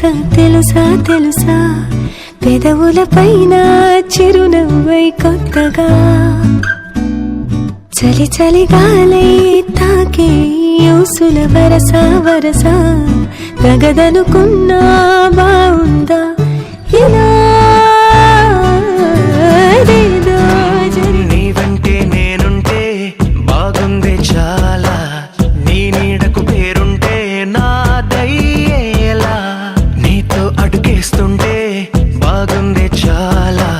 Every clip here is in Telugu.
తెలుసా తెలుసా తెలుసా పెదవుల పైన చిరునవ్వై కొత్తగా చలి చలి గాలై తాకే యూసుల వరస వరస తగదనుకున్నా బావుందా ఇలా నీ వెంటే నేనుంటే బాగుంది చాలా నీ నీడకు పేరుంటే నాదయ్యేలా నీతో అడుగేస్తుంటే బాగుంది చాలా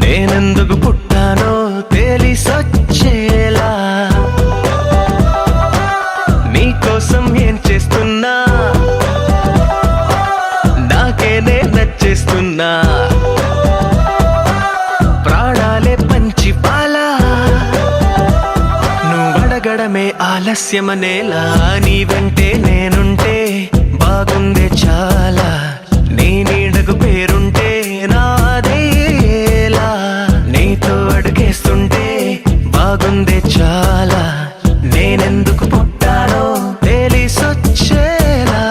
నేనెందుకు పుట్టానో తెలిసొచ్చేలా నీకోసం ఏం చేస్తున్నా నాకేనే నచ్చేస్తున్నా ప్రాణాలే పంచి పాలా నువ్వడగడమే ఆలస్యమనేలా నీ వెంటే నేనుంటే బాగుందే చాలా నీ నీడకు పేరుంటే నాదేలా నీతో అడుగేస్తుంటే బాగుందే చాలా నేనెందుకు పుట్టానో తెలిసొచ్చేలా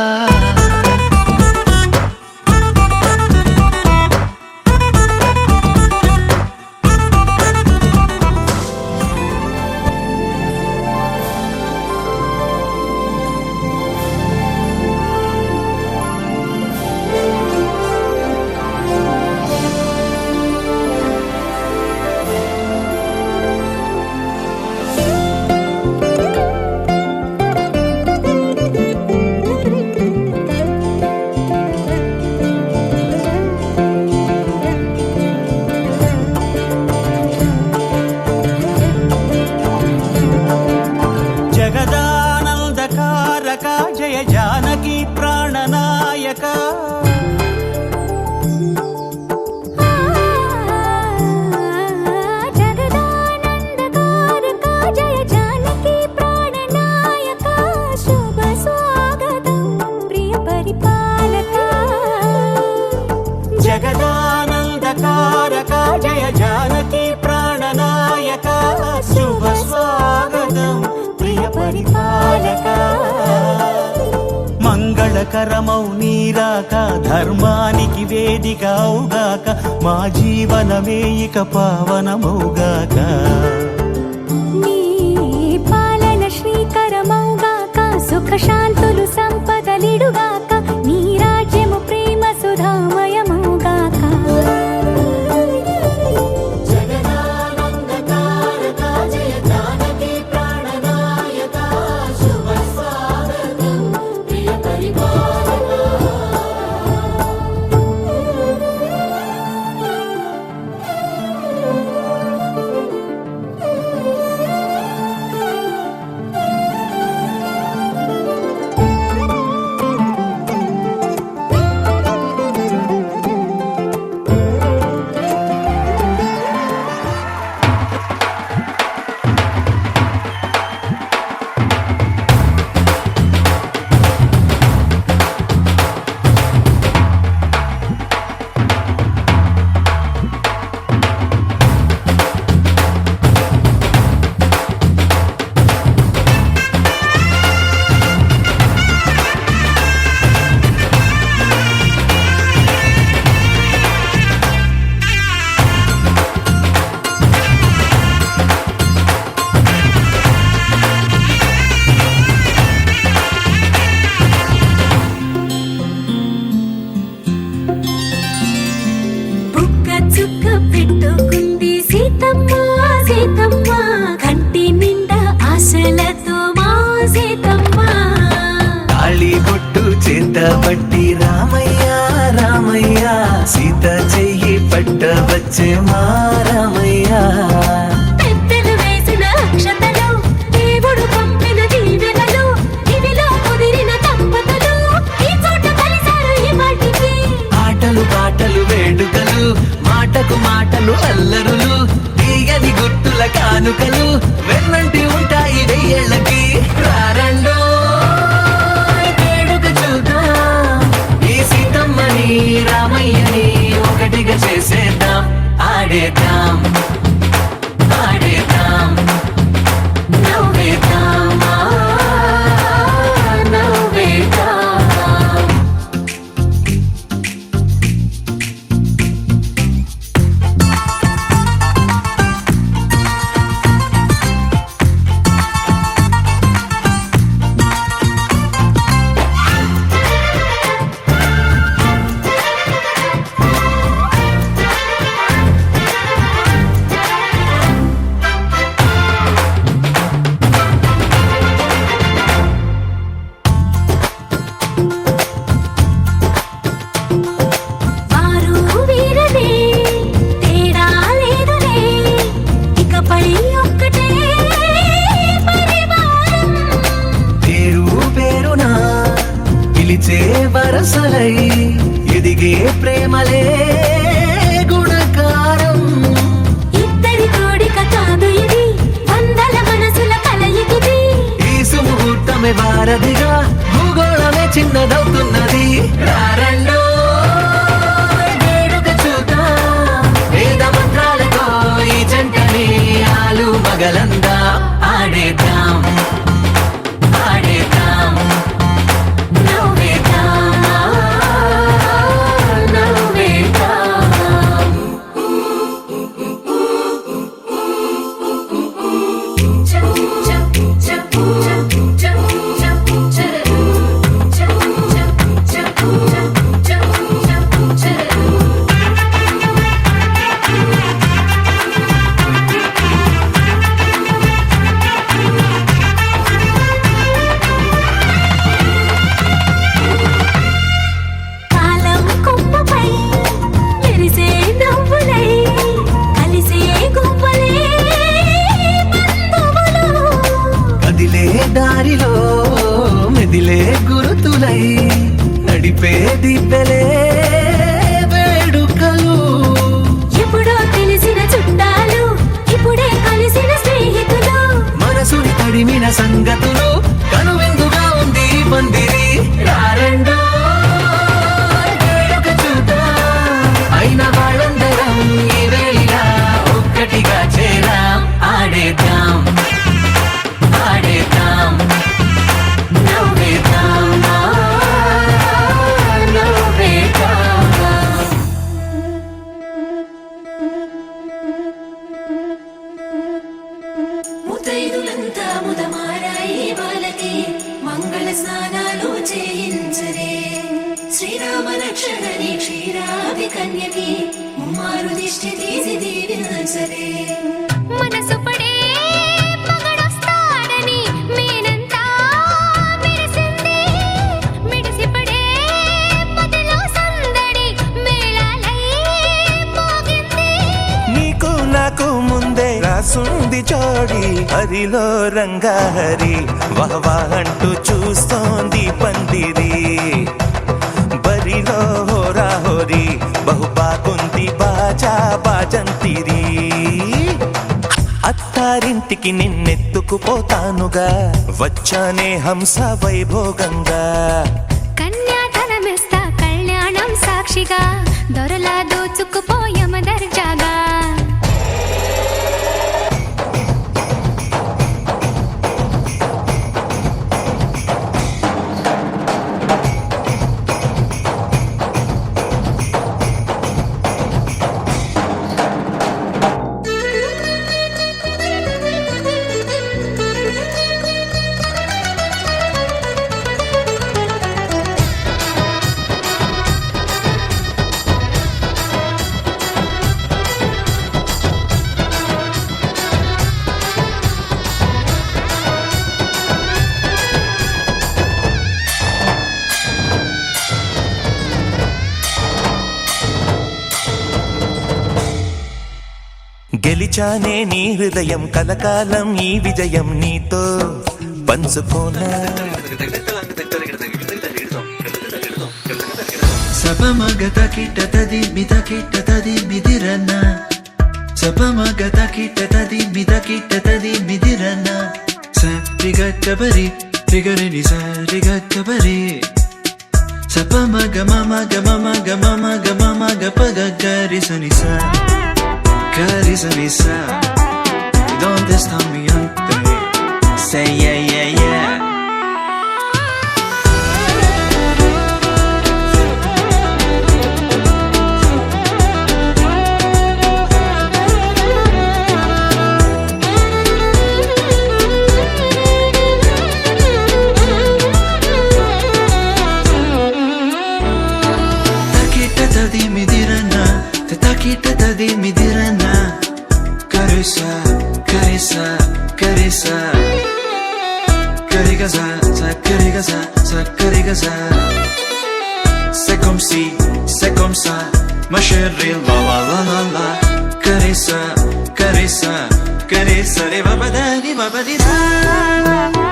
జగదానందకారక జయ జానకి ప్రాణనాయక జగదానందకారక జయ జానకి ప్రాణనాయక శుభ స్వాగతం ప్రియ పరిపాలక జగదానందకారక జయ జానకి ప్రాణనాయక శుభ స్వాగతం ప్రియ పరిపాలక మంగళకరమౌ నీరాక ధర్మానికి వేదిక అవుగాక మా జీవనమే ఇక పావనమౌగాక నీ పాలన శ్రీకరమౌగాక సుఖ శాంతులు సంపదలిడుగాక నీ రాజ్యము ప్రేమ సుధామయమౌగాక చుక్క పెట్టుకుంది సీతమ్మ సీతమ్మ కంటి నిండా ఆశలతో మా సీతమ్మ తాళి బొట్టు చేత పట్టి రామయ్య రామయ్య సీత చెయ్యి పట్ట వచ్చే మా రామయ్య పెద్దలు వేసిన అక్షతలు దేవుడు పంపిన దీవెనలు ఇవిలో కుదిరిన దంపతులు ఈ చోట కలిసారు ఈ వాటికి ఆటలు పాటలు వేడుకలు మాటకు మాటలు అల్లరులు తీయని గుట్టుల కానుకలు వెన్నంటి ఉంటాయి వెయ్యేళ్ళకి రారండో వేడుక చూద్దాం ఈ సీతమ్మని రామయ్యని ఒకటిగా చేసేద్దాం ఆడేద్దాం ఆడేద్దాం నవ్వేద్దాం నవ్వేద్దాం పగలందా ఆడేద్దాం ఆడేద్దాం నవ్వేద్దాం నవ్వేద్దాం కాలం కొమ్మపై మెరిసే నవ్వులై కలిసే గువ్వలే బంధువులు కదిలే దారిలో మెదిలే గురుతులై నడిపే దిబ్బెలే వేడుకలు ఎప్పుడో తెలిసిన చుట్టాలు ఇప్పుడే కలిసిన స్నేహితులు మనసుని తడిమిన సంగతులు కనువిందుగా ఉంది ఈ పందిరి రారండో వేడుక చూద్దాం అయిన వాళ్ళందరం ఈ వేళ ఒక్కటిగా చేరాం ఆడేద్దాం ఆడేద్దాం నవ్వేద్దాం నవ్వేద్దాం ముతైదులంతా ముదమారాయి వాళ్ళకి మంగళ స్నానాలు చేయించరే శ్రీరామ రక్షణని క్షీరాది కన్యకి ముమ్మారు దిష్టి తీసి దీవించరే మనసు పడే మగడొస్తాడని మేనంతా మెరిసింది మిడిసిపడే పదిలో సందడి మేళాలై మోగింది నీకు నాకు ముందే రాసుంది జోడి హరిలో రంగాహరి వహవా అంటూ చూస్తోంది పందిరి బరిలో హోరా హోరి బహు బాగుంది బాజా బాజంతిరి అత్తారింటికి నిన్నెత్తుకుపోతానుగా వచ్చానే హంస వైభోగంగా కన్యాధనమిస్తా కళ్యాణం సాక్షిగా దొరలా దోచుకుపోయమ దర్జాగా గెలిచానే నీ హృదయం కలకాలం ఈ విజయం నీతో పంచుకోనా సపమగత కిట్టతది మితకిట్టతది మిదిరన్న సపమగత కిట్టతది మితకిట్టతది మిదిరన్న సరిగట్టబరి రిగరిని సరిగట్టబరి సపమగ మమ గమ మగ మమ గమ మగ పగ గరిసని స గరిసని స donde está mi ante say yeah yeah yeah Takita di midirana Carissa, carissa, carissa Carigasa, sa carigasa, sa carigasa C'est comme ça Ma chérie, la la la la la Carissa, carissa, carissa Li va badani, va badida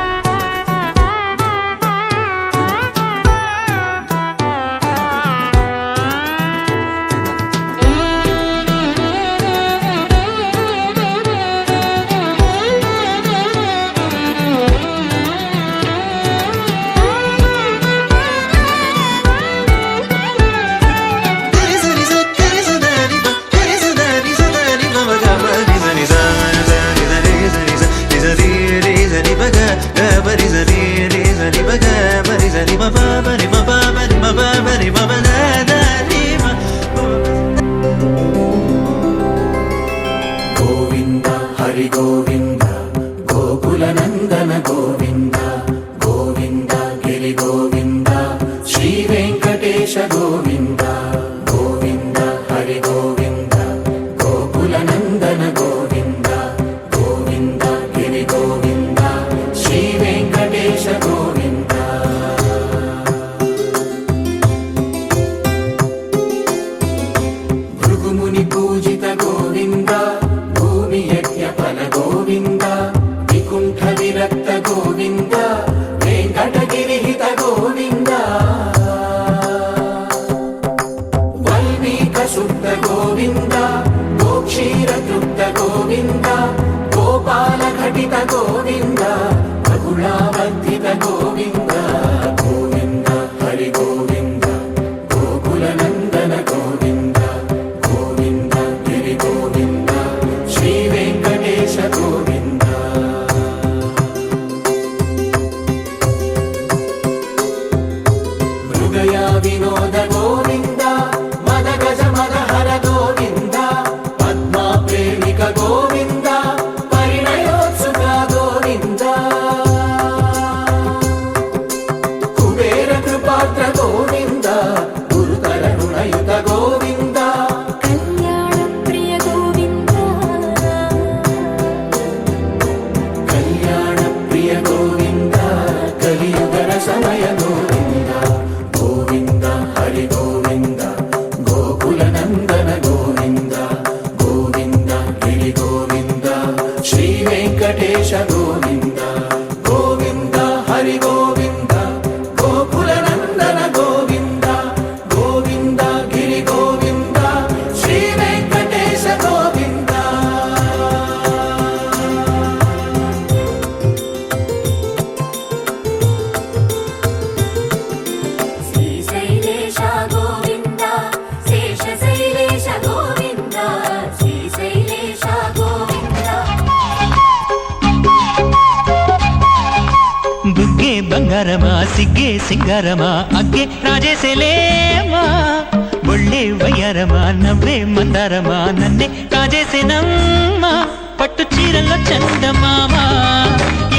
Hari Govinda Gokula నందన గోవింద గోవింద గిరి గోవింద శ్రీ వెంకటేశ గోవింద గోవింద హరి గోవింద గోకుల నందన గోవింద గోవింద గిరి గోవింద శ్రీ వెంకటేశ గోవింద భృగుముని పూజిత గోవింద భూమి యజ్ఞ ఫల గోవింద వికుంఠ విరక్త గోవింద వెంకటగిరిహిత గోవింద వల్మీక శుద్ధ గోవింద గోక్షీర తృప్త గోవింద గోపాల ఘటిత గోవింద బహుళావర్ధిత గోవింద గోవింద హరి గోవింద గోకుల నందన గోవింద గోవింద గిరి గోవింద శ్రీ వెంకటేశ గోవింద మృగయ వినోద గోవింద మద గజ మద హర గోవింద పద్మా ప్రేమిక గోవింద పరిణయోత్సుక గోవింద కుబేర కృపాత్ర గోవింద గురుతర రుణయుత గోవింద కళ్యాణ ప్రియ గోవింద కళ్యాణ ప్రియ గోవింద కలియుగర సమయ గోవింద గోవింద హరి గోవింద గోకుల నందన గోవింద గోవింద గిరి గోవింద శ్రీ వెంకటేశ గోవింద గోవింద హరి గోవింద గోకుల నందన గోవింద గోవింద గిరి గోవింద శ్రీ వెంకటేశ గోవింద శ్రీశైలేశ గోవింద శేషశైలేశ గోవింద శ్రీశైలేశ గోవింద బుగ్గే బంగారమా సిగ్గే సింగారమా అగ్గే రాజేసేలేమా ఒళ్ళే వయ్యారమా నవ్వే మందారమా నన్నే కాజేసేనమ్మా పట్టు చీరల్లో చందమామ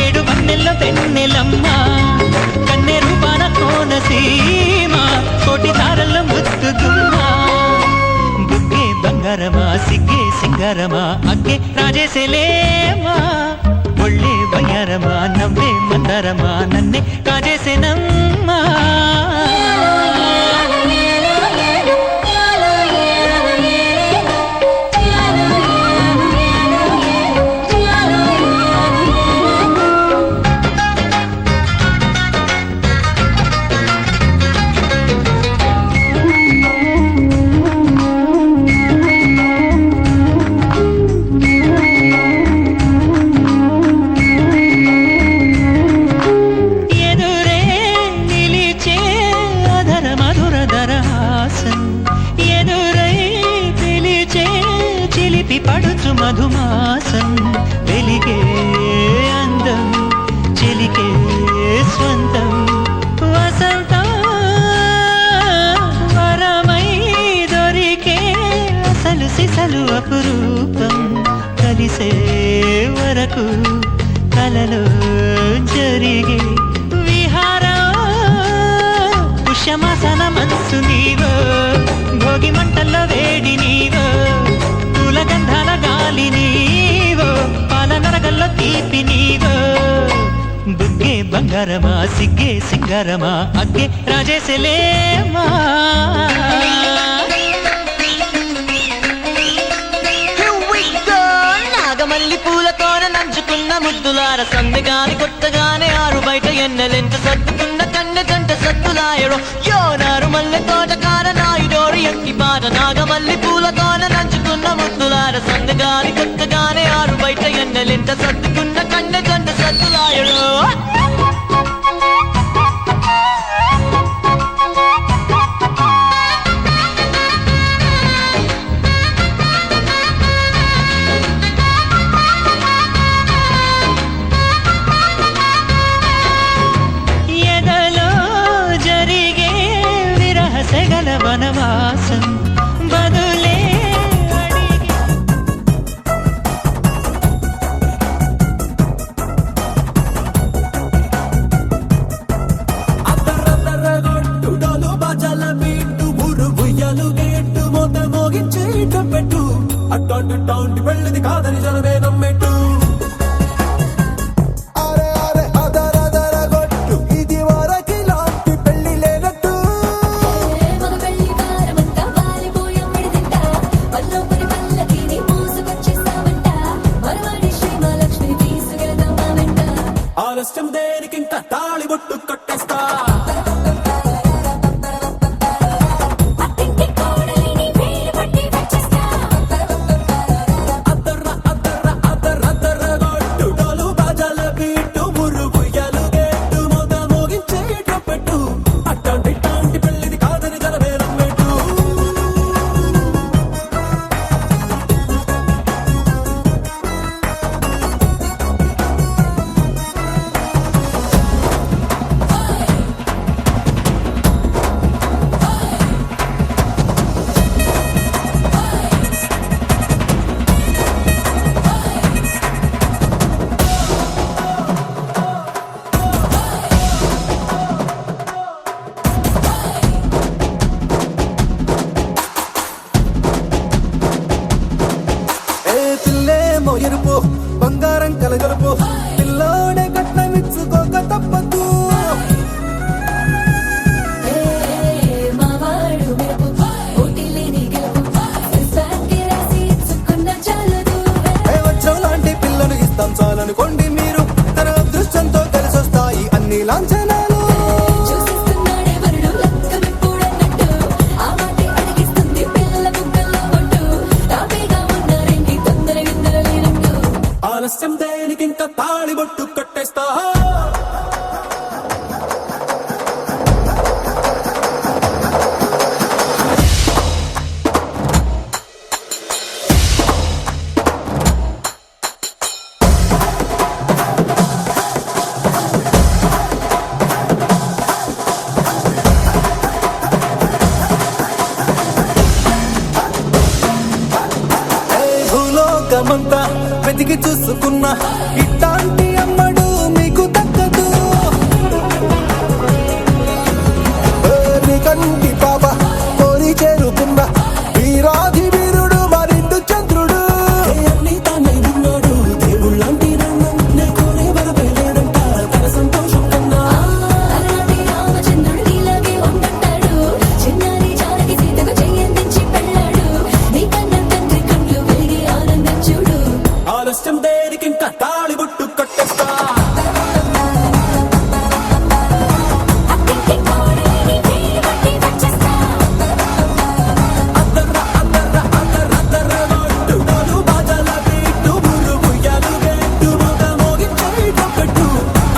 ఏడు వన్నెల్లో వెన్నెలమ్మ కన్నె రూపాన కోనసీమ కోటి తారల్లో ముద్దుగుమ్మా బుగ్గే బంగారమా సిగ్గే సింగారమా అగ్గే రాజేసేలేమా ఒళ్ళే వయ్యారమా నవ్వే మందారమా నన్నే కాజేసేనమ్మా ఎదురే నిలిచే అధర మధుర దరహాసం ఎదురై పిలిచే చిలిపి పడుచు మధుమాసం వెలిగే అందం చిలికే స్వంతం వసంతం వరమై దొరికే అసలు సిసలు అపురూపం కలిసే వరకు కలలో జరిగే విహారం పుష్యమాసన మనసు నీవో భోగి మంటల్లో వేడి నీవో పూల గంధాల గాలి నీవో పాల నరగల్లో తీపి నీవో బుగ్గే బంగారమా సిగ్గే సింగారమా అగ్గే రాజేసేలేమా నాగమల్లి పూలతోన నంచుకున్న ముద్దులార సందెగాని కొట్టగానే ఆరు బయట ఎన్నెలెంట సర్దుకున్న కన్నె జంట సత్తులాయడో యోనారు మల్లె తోటకార నాయుడోరు ఎంకి పాట నాగమల్లి పూలతోన నంచుకున్న ముద్దులార సందెగాని కొట్టగానే ఆరు బయట ఎన్నెలెంట సర్దుకున్న కన్నె జంట సత్తులాయడో ఎదలో జరిగే విరహ సెగల వనవాసం బదులే అడిగే అట్టాంటి టాంటి పెళ్ళిది కాదని జనమే నమ్మెట్టు అరే అరే అదర గొట్టు ఇది వరకి లాంటి పెళ్లి లేనట్టు మగ పెళ్లి వారమంతా వాలిపోయాం విడిదింట పల్లోపరి పల్లకిని మోసుకొచ్చేస్తామంట మరవాడి శ్రీమహాలక్ష్మిని తీసుకెళ్దాం మా వెంట ఆలస్యం దేనికి ఇంకా తాళి బొట్టు కట్టేస్తా అత్తింటి కోడలిని వేలు పట్టి వచ్చేస్తా అద్దర గొట్టు డోలు బాజాల బీటు మురుగుయ్యలు గేటు మొద మోగించేటప్పుడు అట్టాంటి టాంటి పెళ్ళిది కాదని జనమే నమ్మెట్టు ఏ పిల్లేమో ఎరుపు బంగారం కలగలుపు పిల్లోడే కట్నమిచ్చుకోక తప్పదు మా వాడు మెరుపు ఓటిలేని గెలుపు ఇస్తాకి రాసి ఇచ్చుకున్న చాలదు ఏ వచ్చం లాంటి పిల్లను ఇస్తాం చాలనుకోండి మీరు తన అదృష్టంతో కలిసొస్తాయి అన్ని లాంఛనాలు చూసిస్తున్నాడే వరుడు లక్కమిప్పుడన్నట్టు ఆ మాటే అడిగిస్తుంది పిల్ల బుగ్గల్లో ఒట్టు తాపేగా ఉన్నారేంటి తొందర గిందర లేనట్టు ఆలస్యం దేనికి ఇంకా తాళి బొట్టు కట్టేస్తా భూలోకమంతా వెతికి చూసుకున్నా ఇట్లాంటి అమ్మడు మీకు దక్కదు నీ కంటి పాప కోరి చేరుకున్న వీరాధి వీరుడు మరిండు చంద్రుడు అన్ని తానే ఉన్నాడు దేవుళ్ళంటి నే కోరే వరవేలేడంట తన సంతోషం కన్నా అలాంటి రామచంద్రుడు నీలాగే ఉండంటాడు చిన్నారి జానకి సీతకు చెయ్యందించి పెళ్ళాడు నీ కన్న తండ్రి కండ్లు వెలిగి ఆనందం చూడు ఆలస్యం దేనికి ఇంకా తాళి బొట్టు కట్టేస్తా అత్తింటి కోడలిని వేలు పట్టి వచ్చేస్తా అద్దర గొట్టు డోలు బాజాల బీటు మురుగుయ్యలు గేటు మొద మోగించేటప్పుడు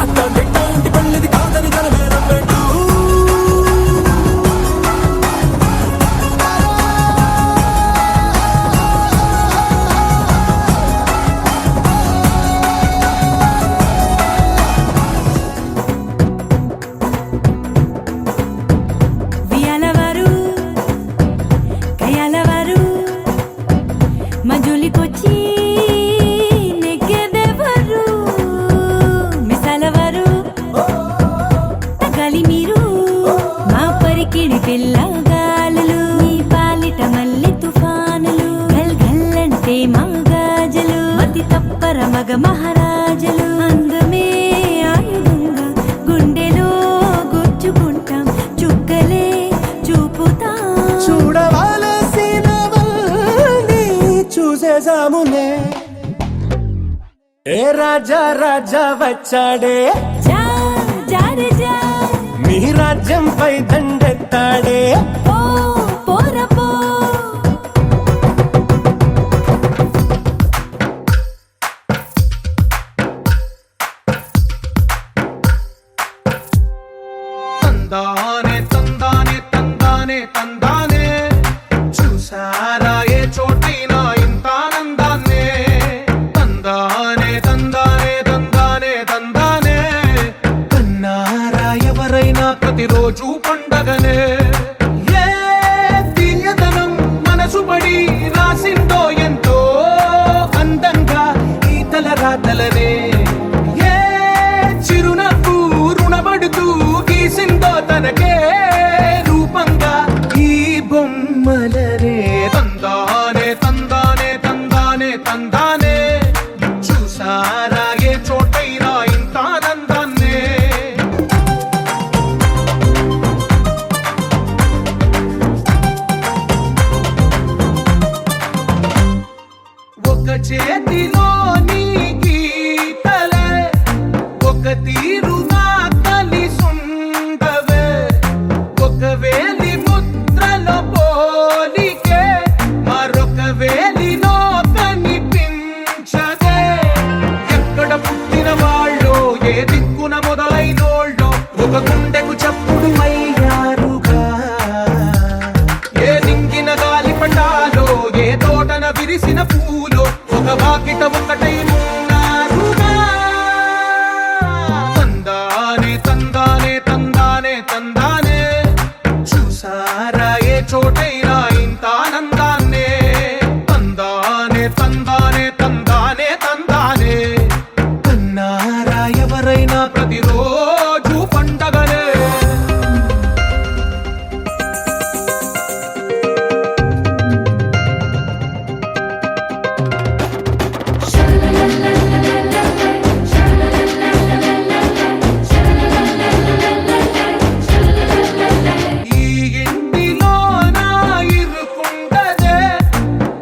అట్టాంటి టాంటి పెళ్ళిది కాదని జనమే నమ్మెట్టు వియాలవారు కయాలవారు మజులికొచ్చి నెగ్గెదెవరు మిసాలవారు తగాలి మీరు మా పరికిడి పిల్లగాలులు మీ పాలిట మల్లె తుఫానులు గల్ గల్లంటే మా గాజలు మతి తప్పర మగ మహారాజలు అందమే ఆయుధంగా గుండెలో గుచ్చుకుంటాం చుక్కలే చూపుతాం చూడవలసినవన్నీ చూసేసామునే ఏ రాజా రాజా వచ్చాడే జా జారే జా మీ రాజ్యంపై దండెత్తాడే పో పోర పో తందానే తందానే తందానే తందానే చూసారా ఏ చోటైనా ఇంత ఆనందాన్నే తందానే తందానే తందానే తందానే కన్నారా ఎవరైనా ప్రతిరోజు పండగనే ఒక చేతిలో నీ గీతలే ఒక తీరుగా కలిసుండవే ఒక వేలి ముద్రలో పోలికే మరొక వేలిలో కనిపించదే ఎక్కడ పుట్టిన వాళ్ళో ఏ దిక్కున మొదలైనోళ్ళో ఒక గుండెకు చప్పుడు అయ్యారుగా ఏ నింగిన గాలి పటాలో ఏ తోటన విరిసిన పూలో ఒక వాకిట ఒకటై ఉన్నారుగా తందానే తందానే తందానే తందానే చూసారా ఏ చోటైనా ఇంత ఆనందాన్నే తందానే తందానే తందానే తందానే కన్నారా ఎవరైనా ప్రతిరోజు పండగనే ఈ ఇంటిలో నా ఇరుకుండదే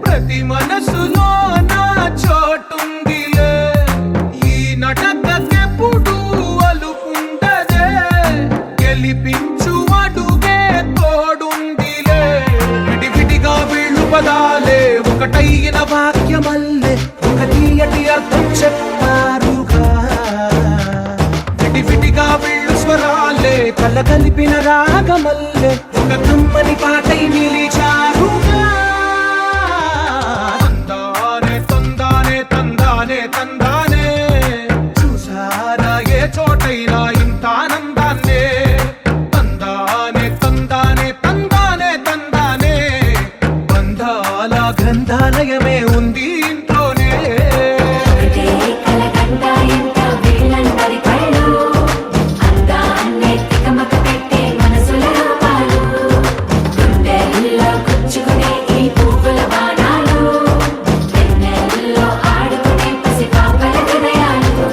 ప్రతి మనసులో నా చోటుందిలే ఈ నటకెప్పుడు అలుకుండదే గెలిపించు అడుగే తోడుందిలే విడివిడిగా వీళ్ళు పదాలే ఒకటైన వాక్యమల్లే ఒక తీయటి అర్థం చెప్పారుగా విడివిడిగా వీళ్ళు స్వరాలే కలగలిపిన రాగమల్లే ఒక కమ్మని పాటై నిలిచారుగా తందానే తందానే తందానే తందానే చూసారా ఏ చోటైనా ఇంత ఆనందాన్నే తందానే తందానే తందానే తందానే బంధాల గ్రంథాలయమే ఉంది ఇంట్లోనే ఒకటే కలగంట ఎంత వీళ్ళందరి కళ్ళు అందాన్నే తికమక పెట్టే మనసుల రూపాలు గుండెల్లో గుచ్చుకునే ఈ పువ్వుల బాణాలు వెన్నెల్లో ఆడుకునే పసిపాపల హృదయాలు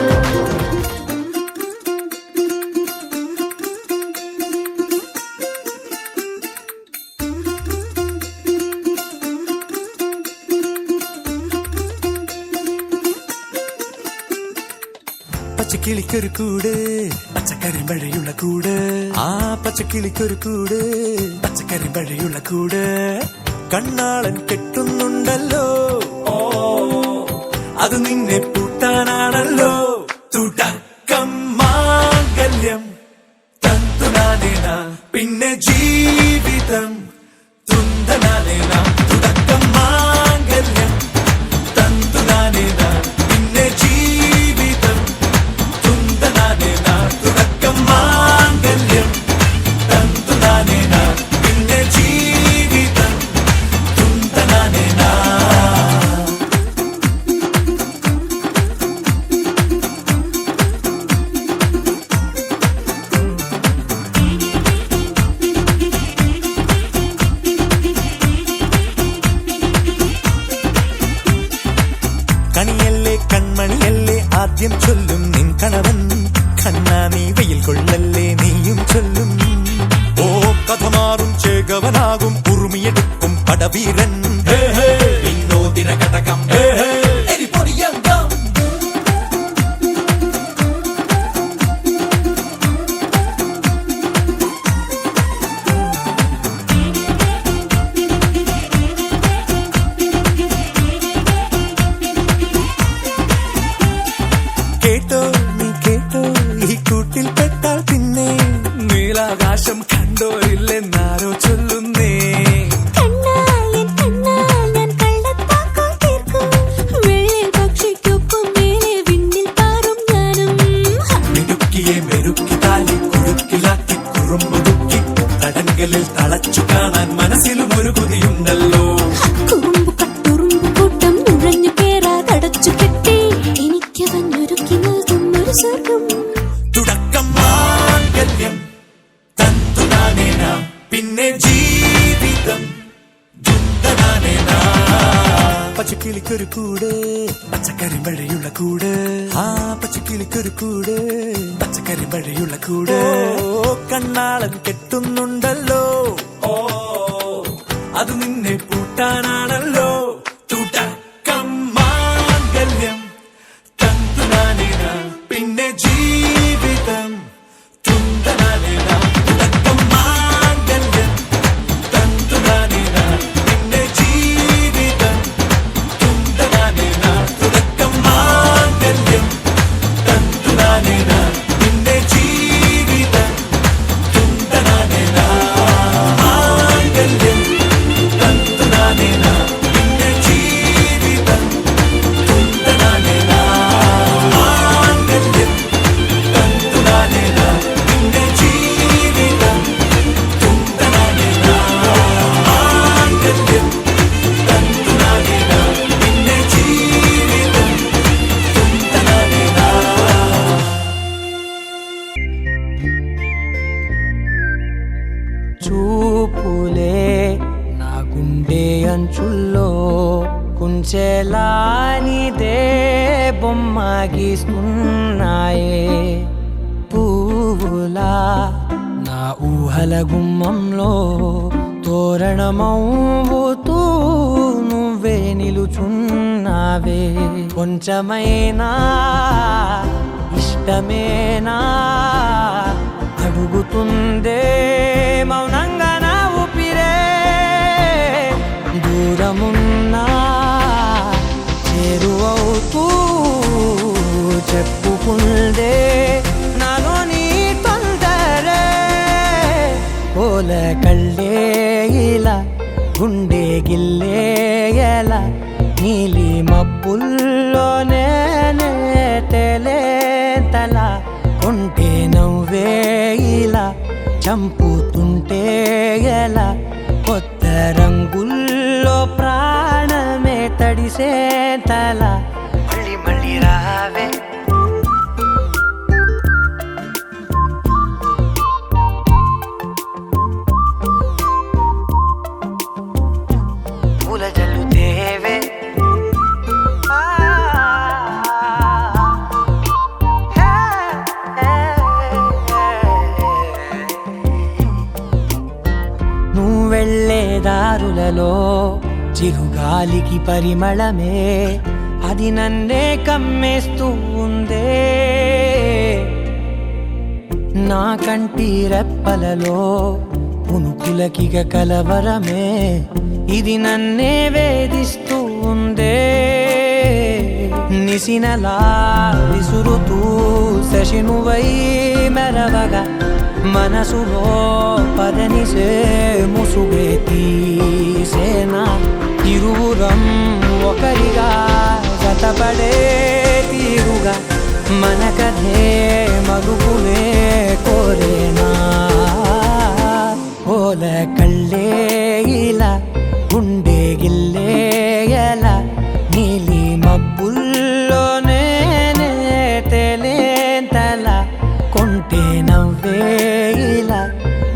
പച്ചക്കിളിക്കൊരു കൂട് പച്ചക്കറി മഴയുള്ള കൂട് ആ പച്ചക്കിളിക്കൊരു കൂട് പച്ചക്കറി മഴയുള്ള കൂട് കണ്ണാളൻ കെട്ടുന്നുണ്ടല്ലോ ഓ അത് നിന്നെ പൂട്ടാനാണല്ലോ തുടക്കം മാംഗല്യം തന്തുനാനേന പിന്നെ ജീവിതം തുന്തനാനേന തുടക്കം മാംഗല്യം തന്തുനാനേന പിന്നെ ജീവിതം തുന്തനാനേന തുടക്കം മാംഗല്യം തന്തുനാനേന പിന്നെ ജീവിതം തുന്തനാനേന കണിയല്ലേ കൺമണിയല്ലേ ആദ്യം ചൊല്ലും നിൻ കണവൻ കണ്ണാ നീ വെയിൽ കൊള്ളല്ലേ നീയും ചൊല്ലും ഓ കഥ മാറും ചേകവനാകും ഉറുമിയെടുക്കും പടവീരൻ വിനോദിന ഘടകം എരിപൊടിയങ്കം കേട്ടോ നീ കേട്ടോ ഈ കൂട്ടിൽ പെട്ടാൽ പിന്നെ നീലാകാശം കണ്ടോരില്ലെന്നാരോ ചൊല്ലുന്നേ കണ്ണായൻ ഞാൻ കള്ളത്താക്കോൽ തീർക്കും വെള്ളിൽ പക്ഷിക്കൊപ്പം മേലെ വിണ്ണിൽ പാറും ഞാനും മിടുക്കിയെ മെരുക്കി താലി കുഴുക്കിലാക്കി കുറുമ്പുതുക്കി തടങ്കലിൽ തളച്ചു കാണാൻ മനസ്സിലും ഒരു കൊതിയുണ്ടല്ലോ കുറുമ്പു കട്ടുറുമ്പു കൂട്ടം നുഴഞ്ഞു കേറാതടച്ചു കെട്ടി എനിക്കവനൊരുക്കി നൽകും ഒരു സ്വർഗം തുടക്കം മാംഗല്യം തന്തുനാനേന പിന്നെ ജീവിതം തുന്തനാനേന പച്ചക്കിളിക്കൊരു കൂട് പച്ചക്കറി മഴയുള്ള കൂട് ആ പച്ചക്കിളിക്കൊരു കൂട് പച്ചക്കറി മഴയുള്ള കൂട് ഓ കണ്ണാളൻ കെട്ടുന്നുണ്ടല്ലോ ഓ അത് നിന്നെ പൂട്ടാനാണല്ലോ തുടക്കം నీదే బొమ్మ గీస్తున్నాయే పువ్వులా నా ఊహల గుమ్మంలో తోరణమవుతూ నువ్వే నిలుచున్నావే కొంచెమైనా ఇష్టమేనా అడుగుతుందే మౌనంగా నా ఊపిరే దూరమున్నా చేరువవుతూ చెప్పుకుందే నాలో నీ తొందరే పోల కళ్ళే ఇలా గుండె గిల్లే ఎలా నీలి మబ్బుల్లోనే తేలేంతల కొంటే నవ్వే ఇలా చంపుతుంటే ఎలా కొత్త రంగుల్లో ప్రాణమే తడిసే తల మళ్ళీ మళ్ళీ రావే పూల జల్లుతేవే నువ్వు వెళ్ళే దారులలో చిరుగాలికి పరిమళమే అది నన్నే కమ్మేస్తూ ఉందే నా కంటి రెప్పలలో పునుకులకిగ కలవరమే ఇది నన్నే వేధిస్తూ ఉందే నిసినలా విసురుతూ శశినువై మెరవగా మనసులో పదనిసే ముసుగే తీసేనా ఇరువురం ఒకరిగా జతపడే తీరుగా మన కథే మరుపునే కోరేనా ఓల కళ్ళే ఇలా గుండె గిల్లే ఎలా నీలి మబ్బుల్లోనే తేలేంతల కొంటే నవ్వే ఇలా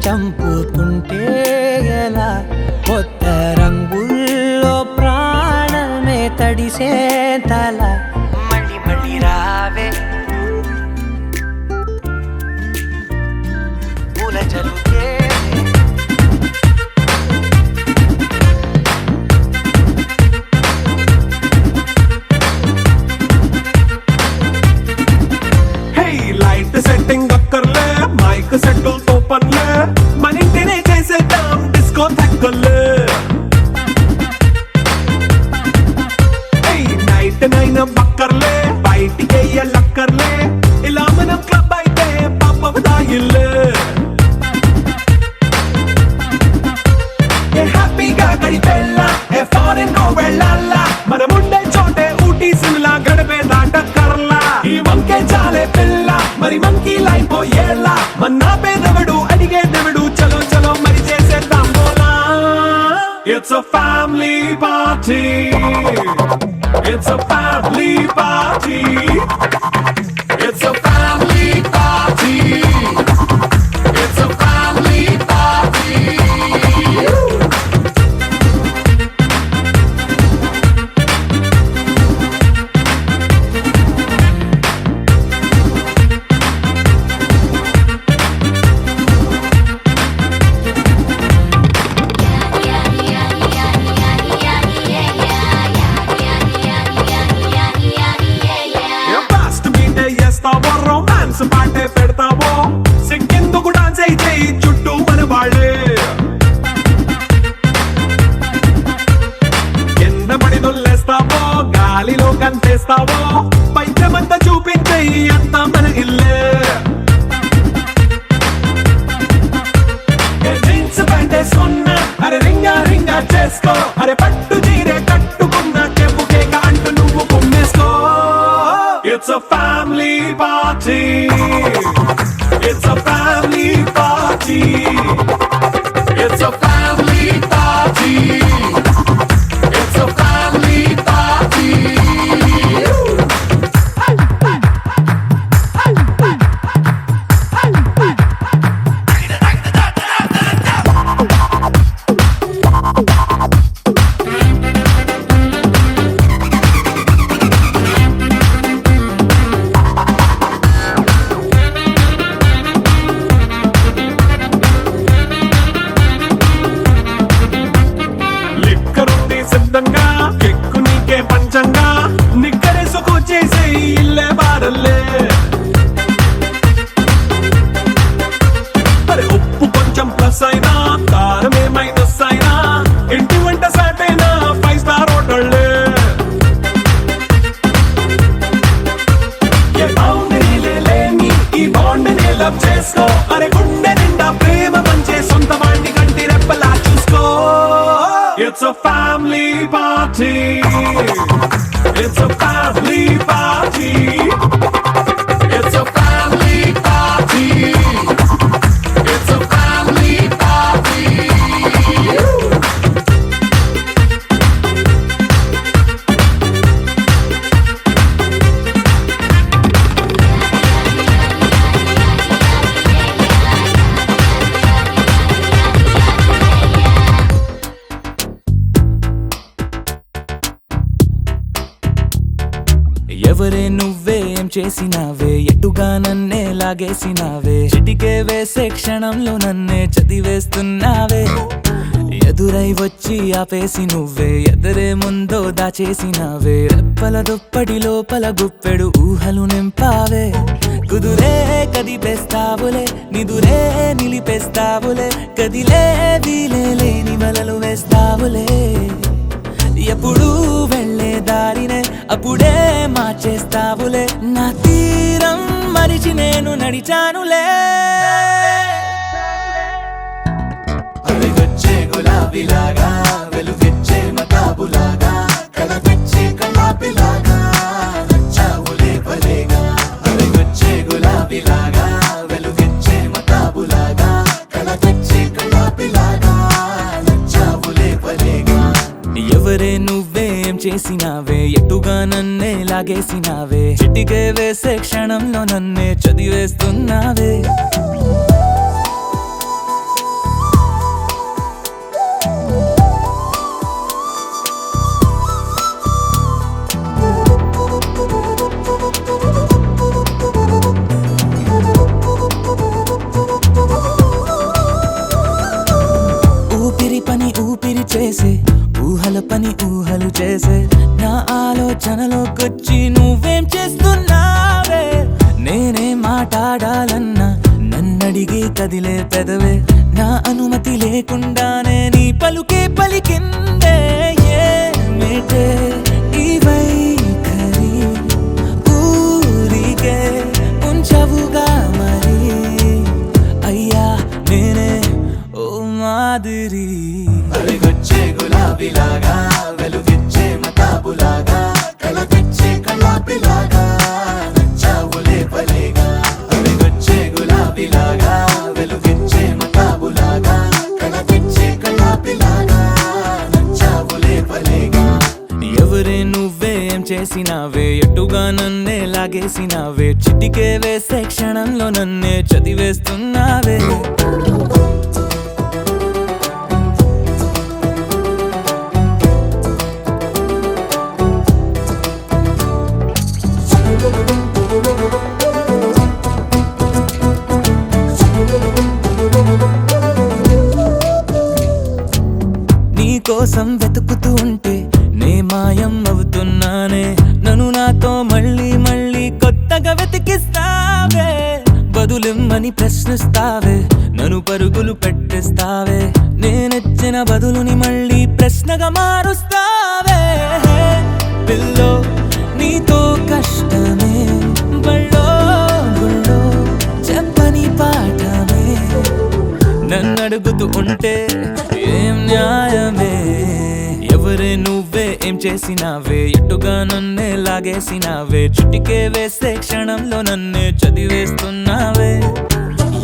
చంపుతుంటే ఎలా కొత్త రంగుల్లో ప్రాణమే తడిసే తల మళ్ళీ మళ్ళీ రావే పూల జల్లుతే లైట్ సెట్టింగ్ అక్కర్లే మైక్ సెట్టుల్ తో పర్లే మన ఇంటినే చేసేద్దాం డిస్కో థక్కర్లే నైట్ నైన్ బక్కర్లే బయటికి లక్కర్లే ఇలా మనం క్లబ్ అయితే పాపదాయిల్లే హ్యాపీగా గడిపెళ్ళా ఫారెన్ నో వెళ్ళాలా మనం ఉండే చోటే ఊటీ సిమ్లా గడిపే దాటక్కర్లా ఈ వంకే చాలే పిల్ల మరి మంకీ లైఫ్ ఏళ్ళ మన్నా పేదవడు అడిగేదెవడు చలో చలో మరి చేసేద్దాం బోలా it's a family party it's a family party it's a family party it's a family party fast మీటే చేస్తావో రొమాన్స్ పాటే పెడతావో సిక్కిందుకు డాన్స్ అయితే చుట్టూ మన వాళ్ళే కింద పడి దొల్లేస్తావో గాలిలో కంటేస్తావో పైచమంతా చూపించే అంతా మన ఇల్లే జీన్స్ ప్యాంట్ వేసుకున్నా అరే రింగా రింగా చేసుకో అరే పట్టు చీరే కట్టుకున్న చెప్పుకే అంటూ నువ్వు కుమ్మేసుకో It's a family party. It's a family party. It's a family party. It's a family party. ఎవరే నువ్వే ఏం చేసినావే ఎటుగా నన్నే లాగేసినావే చిటికే వేసే క్షణంలో నన్నే చదివేస్తున్నావే ఎదురై వచ్చి ఆపేసి నువ్వే ఎదరే ముందో దాచేసినావే రెప్పల దుప్పటి లోపల గుప్పెడు ఊహలు నింపావే కుదురే కదిపేస్తావులే నిదురే నిలిపేస్తావులే కదిలే వీలే లేని వలలు వేస్తావులే ఎప్పుడు వెళ్ళే దారినే అప్పుడే మార్చేస్తావులే నా తీరం మరిచి నేను నడిచానులే అలిగొచ్చే గులాబీలాగా వెలుగెచ్చే మతాబులాగా కలగొచ్చే కలాపిలాగా నచ్చావులే భలేగా అలిగొచ్చే గులాబీలాగా వెలుగెచ్చే మతాబులాగా కలగొచ్చే కలాపిలాగా నచ్చావులే భలేగా ఎవరే నువ్వేం చేసినావే ఎటుగా నన్నే లాగేసినావే చిటికే వేసే క్షణంలో నన్నే చదివేస్తున్నావే ఊపిరి పని ఊపిరి చేసే ఊహల పని ఊహలు చేసే నా ఆలోచనలోకొచ్చి నువ్వేం చేస్తున్నావే నేనే మాట్లాడాలన్నా నన్నడిగి కదిలే పెదవే నా అనుమతి లేకుండానే నీ పలుకే పలికిందే ఏమిటే ఈ వైఖరి ఊరికే ఉంచవుగా మరి అయ్యా నేనే ఓ మాదిరి అలిగొచ్చే గులాబీలాగా వెలుగెచ్చే మతాబులాగా కలగొచ్చే కలాపిలాగా నచ్చావులే భలేగా అలిగొచ్చే గులాబీలాగా వెలుగెచ్చే మతాబులాగా కలగొచ్చే కలాపిలాగా నచ్చావులే భలేగా ఎవరే నువ్వేం చేసినావే ఎటుగా నన్నే లాగేసినావే చిటికే వేసే క్షణంలో నన్నే చదివేస్తున్నావే నీకోసం వెతుకుతూ ఉంటే నే మాయం అవుతున్నానే నన్ను నాతో మళ్ళీ మళ్ళీ కొత్తగా వెతికిస్తావే బదులిమ్మని ప్రశ్నిస్తావే నన్ను పరుగులు పెట్టిస్తావే నేనెచ్చిన బదులుని మళ్ళీ ప్రశ్నగా మారుస్తావే పిల్లో నీతో కష్టమే బళ్ళో గుళ్ళో చెప్పని పాఠమే నన్నడుగుతూ ఉంటే ఏం న్యాయమే ఎవరే నువ్వే ఏం చేసినావే ఎటుగా నన్నే లాగేసినావే చుటికే వేసే క్షణంలో నన్నే చదివేస్తున్నావే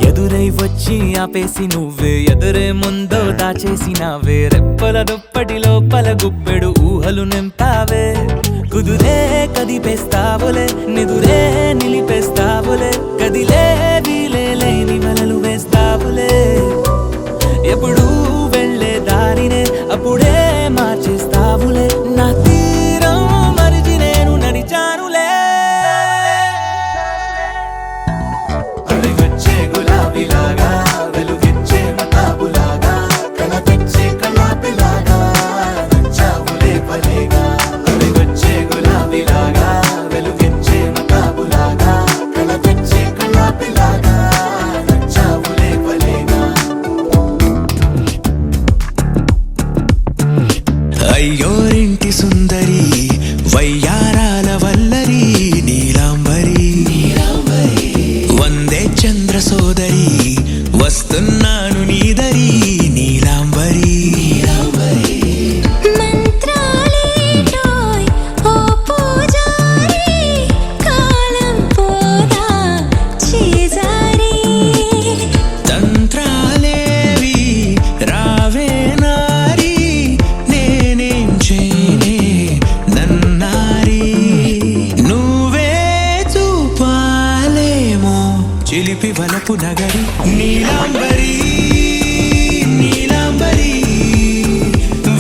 ఎదురై వచ్చి ఆపేసి నువ్వే ఎదురే ముందో దాచేసినావే రెప్పల దుప్పటి లోపల గుప్పెడు ఊహలు నింపావే కుదురే కదిపేస్తావులే నిదురే నిలిపేస్తావులే కదిలే వీలే లేని వలలు వేస్తావులే ఎప్పుడు వెళ్ళే దారినే అప్పుడే మార్చేస్తావులే నా తీరం మరిచి నేను నడిచానులే అలిగొచ్చే గులాబీలాగా వెలుగెచ్చే మతాబులాగా కలగొచ్చే కలాపిలాగా నచ్చావులే భలేగా అలిగొచ్చే గులాబీలాగా వెలుగెచ్చే మతాబులాగా కలగొచ్చే కలాపిలాగా నచ్చావులే భలేగా అయ్యోరింటి సుందరి వయ్యారాల వల్లరి నీలాంబరి వందే చంద్ర సోదరి వస్తున్నాను నీదరి నీలాంబరి మంత్రాలేటోయ్ ఓ పూజారి కాలం పోదా చేజారి తంత్రాలేవి రావే నారి నేనేం చేయనే నన్నారి నువ్వే చూపాలేమో చిలిపి వలపు నగరి నీలాంబరి నీలాంబరి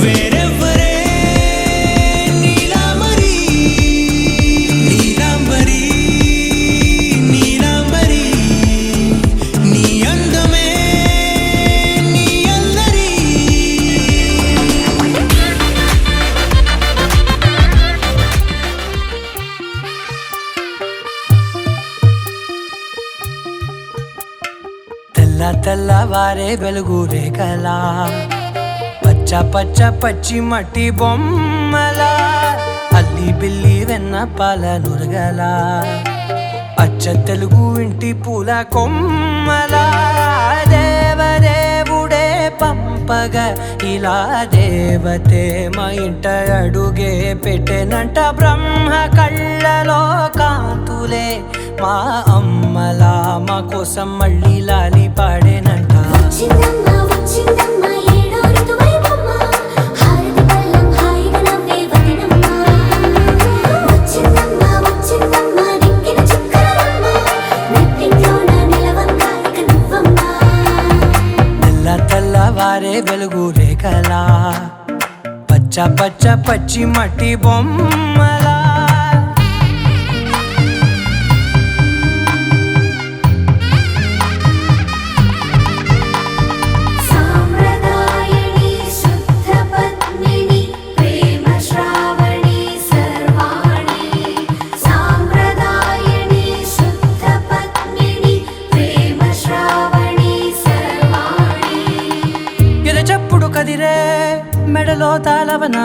వేరెవ్వరే నీలాంబరి తెల్లవారే వెలుగు రేఖలా పచ్చ పచ్చ పచ్చి మట్టి బొమ్మలా అల్లి బిల్లి వెన్న పాల నురగలా అచ్చ తెలుగు ఇంటి పూల కొమ్మలా దేవదేవుడే పంపగా ఇలా దేవతే మా ఇంట అడుగే పెట్టెనంట బ్రహ్మ కళ్ళలో కాంతులే మా అమ్మలా మా కోసం మళ్ళీ లాలి పాడేనంట వచ్చిందమ్మ వచ్చిందమ్మ ఏడో ఋతువైవమ్మ హారతి పళ్ళం హాయిగా నవ్వే వదినమ్మ వచ్చిందమ్మ వచ్చిందమ్మ నిక్కిన చుక్కలమ్మ నెట్టింట్లోన నిలవంగా ఇక నువ్వమ్మ తెల్లవారే వెలుగు రేఖలా పచ్చ పచ్చ పచ్చి మట్టి బొమ్మలా సాంప్రదాయని శుద్ధ పద్మిని ప్రేమ శ్రావణి సర్వాణి సాంప్రదాయని శుద్ధ పద్మిని ప్రేమ శ్రావణి సర్వాణి ఎరచప్పుడు కదిరే మెడలో తాళవన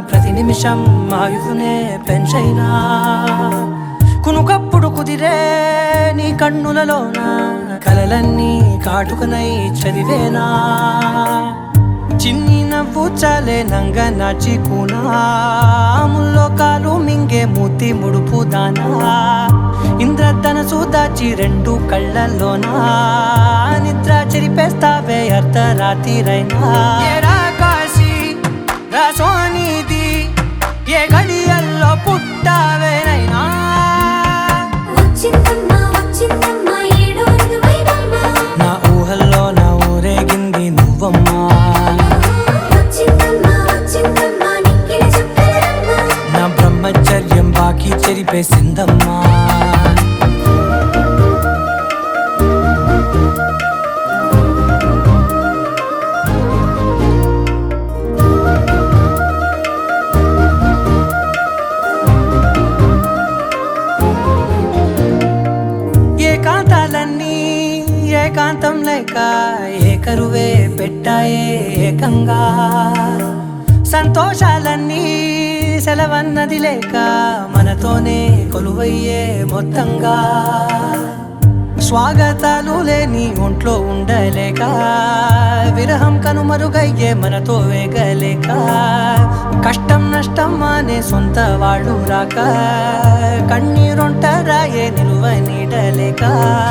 ప్రతి నిమిషం ఆయువునే పెంచైనా కునుకప్పుడు కుదిరే నీ కన్నులలోన కలలన్నీ కాటుకనై చదివేనా చిన్ని నవ్వు చాలే నంగ నాచి కూనాముల్లో కాలు మింగే మూతి ముడుపు దానా ఇంద్రధనసు దాచి రెండు కళ్ళల్లోనా నిద్ర చెరిపేస్తావే అర్ధరాత్రిరైనా ఏరా కాశీ రా సోనిది ఏ గడియల్లో పుట్టావేనైనా వచ్చిందమ్మ వచ్చిందమ్మ ఏడో ఋతువైవమ్మ నా ఊహల్లో నా ఊరేగింది నువ్వమ్మా వచ్చిందమ్మ వచ్చిందమ్మ నిక్కిన చుక్కలమ్మ నా బ్రహ్మచర్యం బాకీ చెరిపేసిందమ్మా ఏకాంతాలన్నీ ఏకాంతం లేక ఏకరువే పెట్టాయే ఏకంగా సంతోషాలన్నీ సెలవన్నది లేక మనతోనే కొలువయ్యే మొత్తంగా స్వాగతాలు లేని ఒంట్లో ఉండలేక విరహం కనుమరుగయ్యే మనతో వేగలేక కష్టం నష్టం అనే సొంత వాళ్ళు రాక కన్నీరొంటరాయే నిలువ నీడలేక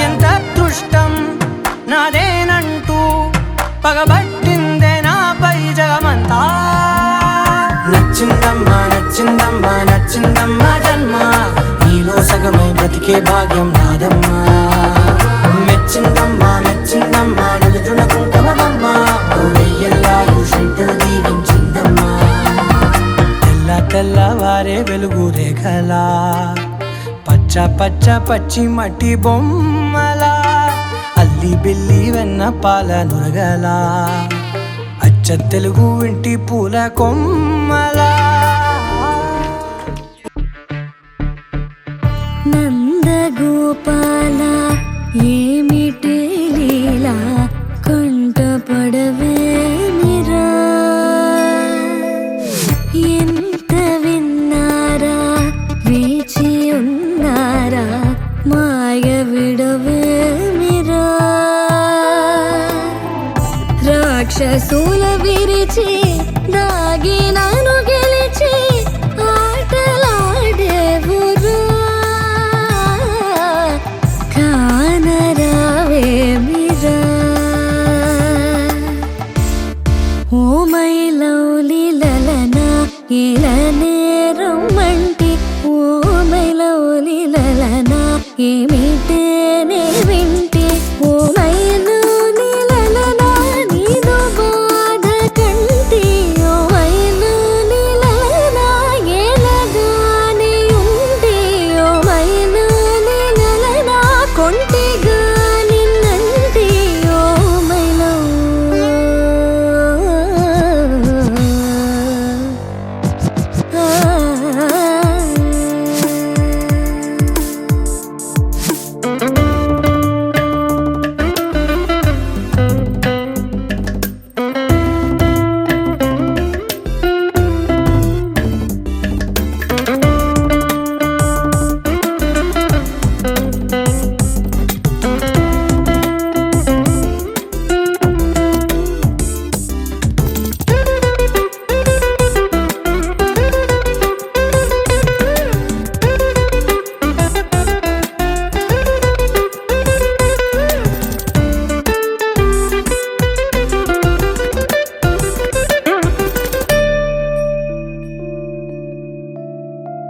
ఎంత అదృష్టం నాదేనంటూ పగబట్టిందే నాపై జగమంతా నచ్చిందమ్మా నచ్చిందమ్మా నచ్చిందమ్మా జన్మ నీలో సగమై బ్రతికే భాగ్యం నాదమ్మా మెచ్చిందమ్మా మెచ్చిందమ్మా నిలుచున్న కుంకుమమ్మా వెయ్యల్లాగు శంకరు దీవించిందమ్మా తెల్లవారే వెలుగు రేఖలా పచ్చ పచ్చ పచ్చి మట్టి బొమ్మలా అల్లి బిల్లి వెన్న పాల నురగలా అచ్చ తెలుగు ఇంటి పూల కొమ్మలా నందగోపాల ఏమిటి లీలా కంట పడవేమిరా ఎంత విన్నారా వేచి ఉన్నారా మాయ విడవేమిరా రాక్షసుల విరిచి దాగి నాను గెలిచి ఆటలాడేవురా కానరావేమిరా ఓ మై లవ్లీ లలనా ఇలనే రమ్మంటి ఓ మై లవ్లీ లలనా ఏమి